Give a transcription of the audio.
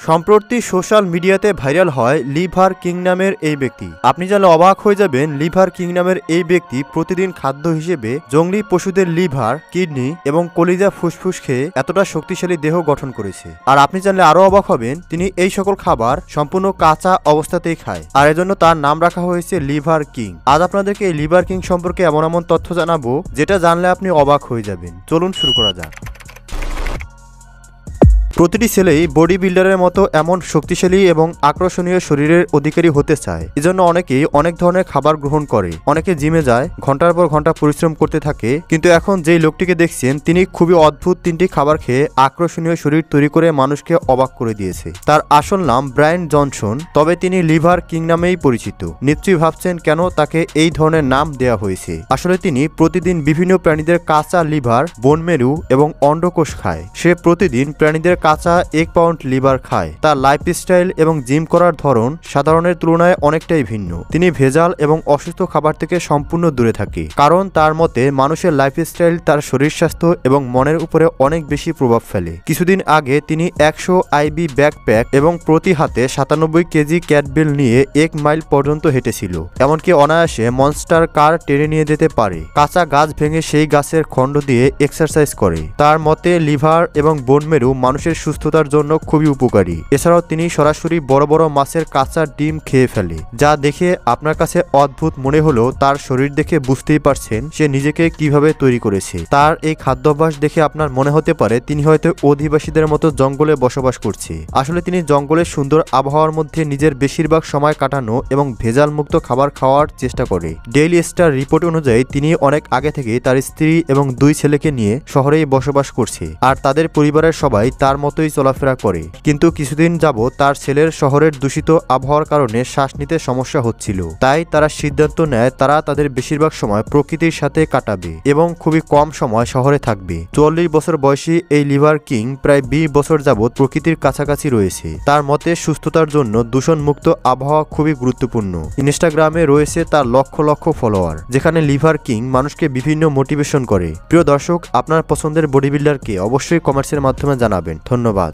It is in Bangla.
সম্প্রতি সোশ্যাল মিডিয়াতে ভাইরাল হয় লিভার কিং নামের এই ব্যক্তি। আপনি জানলে অবাক হয়ে যাবেন, লিভার কিং নামের এই ব্যক্তি প্রতিদিন খাদ্য হিসেবে জংলি পশুদের লিভার, কিডনি এবং কলিজা ফুসফুস খেয়ে এতটা শক্তিশালী দেহ গঠন করেছে। আর আপনি জানলে আরো অবাক হবেন, তিনি এই সকল খাবার সম্পূর্ণ কাঁচা অবস্থাতেই খায়, আর এজন্য তার নাম রাখা হয়েছে লিভার কিং। আজ আপনাদেরকে এই লিভার কিং সম্পর্কে এমন এমন তথ্য জানাবো যেটা জানলে আপনি অবাক হয়ে যাবেন। চলুন শুরু করা যাক। প্রতিটি ছেলেই বডি বিল্ডারের মতো এমন শক্তিশালী এবং আকর্ষণীয় শরীরের অধিকারী হতে চায়। এজন্য অনেকেই অনেক ধরনের খাবার গ্রহণ করে, অনেকে জিমে যায়, ঘন্টার পর ঘন্টা পরিশ্রম করতে থাকে। কিন্তু এখন যেই লোকটিকে দেখছেন, তিনি খুবই অদ্ভুত তিনটি খাবার খেয়ে আকর্ষণীয় শরীর তৈরি করে মানুষকে অবাক করে দিয়েছে। তার আসল নাম ব্রায়ান জনসন, তবে তিনি লিভার কিং নামেই পরিচিত। নিশ্চয়ই ভাবছেন কেন তাকে এই ধরনের নাম দেওয়া হয়েছে। আসলে তিনি প্রতিদিন বিভিন্ন প্রাণীদের কাঁচা লিভার, বোন মেরু এবং অন্ডকোষ খায়। সে প্রতিদিন প্রাণীদের কাঁচা 1 পাউন্ড লিভার খায়। তার লাইফস্টাইল এবং জিম করার ধরন সাধারণের তুলনায় অনেকটাই ভিন্ন। তিনি ভেজাল এবং অসুস্থ খাবার থেকে সম্পূর্ণ দূরে থাকে, কারণ তার মতে মানুষের লাইফস্টাইল তার শরীর স্বাস্থ্য এবং মনের উপরে অনেক বেশি প্রভাব ফেলে। কিছুদিন আগে তিনি 100 আইবি ব্যাকপ্যাক এবং প্রতি হাতে 97 কেজি ক্যাটবেল নিয়ে 1 মাইল পর্যন্ত হেঁটেছিল। এমনকি অনায়াসে মনস্টার কার টেনে নিয়ে যেতে পারে। কাঁচা গাছ ভেঙে সেই গাছের খণ্ড দিয়ে এক্সারসাইজ করে। তার মতে লিভার এবং বোন মেরু মানুষের সুস্থতার জন্য খুবই উপকারী। এছাড়াও তিনি সরাসরি বড় বড় মাছের কাঁচা ডিম খেয়ে ফেলে, যা দেখে আপনার কাছে অদ্ভুত মনে হলেও তার শরীর দেখে বুঝতেই পারছেন সে নিজেকে কিভাবে তৈরি করেছে। তার এই খাদ্যাভ্যাস দেখে আপনার মনে হতে পারে তিনি হয়তো অধিবাসীদের মতো জঙ্গলে বসবাস করছে। আসলে তিনি জঙ্গলের সুন্দর আবহাওয়ার মধ্যে নিজের বেশিরভাগ সময় কাটানো এবং ভেজাল মুক্ত খাবার খাওয়ার চেষ্টা করে। ডেইলি স্টার রিপোর্ট অনুযায়ী তিনি অনেক আগে থেকে তার স্ত্রী এবং 2 ছেলেকে নিয়ে শহরেই বসবাস করছে, আর তাদের পরিবারের সবাই তার মতোই চলাফেরা করে। কিন্তু কিছুদিন যাবত তার ছেলের শহরের দূষিত আবহাওয়ার কারণে শ্বাস নিতে সমস্যা হচ্ছিল। তাই তারা সিদ্ধান্ত নেয় তারা তাদের বেশিরভাগ সময় প্রকৃতির সাথে কাটাবে এবং খুবই কম সময় শহরে থাকবে। 44 বছর বয়সী এই লিভার কিং প্রায় 20 বছর যাবত প্রকৃতির কাছাকাছি রয়েছে। তার মতে সুস্থতার জন্য দূষণমুক্ত আবহাওয়া খুবই গুরুত্বপূর্ণ। ইনস্টাগ্রামে রয়েছে তার লক্ষ লক্ষ ফলোয়ার, যেখানে লিভার কিং মানুষকে বিভিন্ন মোটিভেশন করে। প্রিয় দর্শক, আপনার পছন্দের বডি বিল্ডারকে অবশ্যই কমেন্টসের মাধ্যমে জানাবেন। ধন্যবাদ।